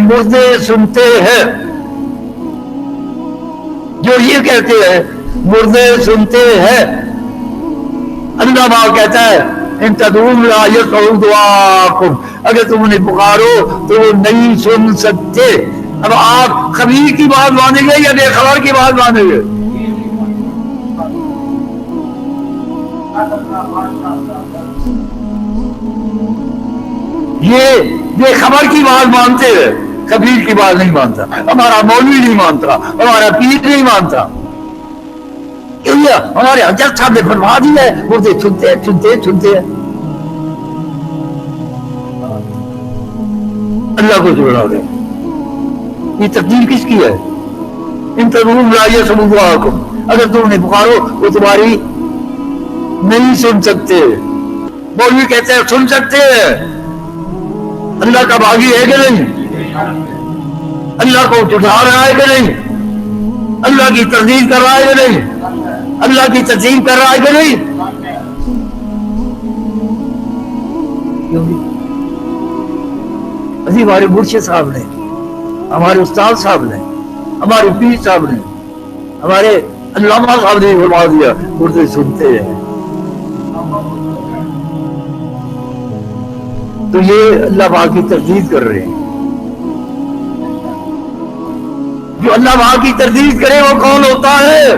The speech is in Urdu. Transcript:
مردے سنتے ہیں، جو یہ کہتے ہیں مردے سنتے ہیں، اللہ وہاں کہتا ہے ان تدعوهم لا يسمعوا دعاءكم، اگر تم انہیں پکارو تو وہ نہیں سن سکتے۔ اب آپ خبیر کی بات مانیں گے یا بے خبر کی بات مانیں گے؟ یہ بے خبر کی بات مانتے ہیں، خبیر کی بات نہیں مانتا، ہمارا مولوی نہیں مانتا، ہمارا پیر نہیں مانتا، کیوں یہ ہمارے حضرت صاحب نے فرما دیا ہے مردے سنتے ہیں سنتے ہیں سنتے ہیں۔ اللہ کو چھوڑا دے، یہ تقدیر کس کی ہے؟ ان تدعوهم لا يسمعوا دعاءكم، اگر تم انہیں پکارو وہ تمہاری نہیں سن سکتے۔ مولوی کہتے ہیں سن سکتے ہیں، اللہ کا باغی ہے کہ نہیں؟ اللہ کو جھٹلا رہا ہے کہ نہیں؟ اللہ کی تردید کر رہا ہے کہ نہیں؟ اللہ کی تسلیم کر رہا ہے کہ نہیں؟ ابھی ہمارے مرشد صاحب نے، ہمارے استاد صاحب نے، ہمارے پیر صاحب نے، ہمارے علامہ صاحب نے فرما دیا مردے سنتے ہیں۔ تو یہ اللہ وہاں کی تردید کر رہے ہیں۔ جو اللہ وہاں کی تردید کرے وہ کون ہوتا ہے؟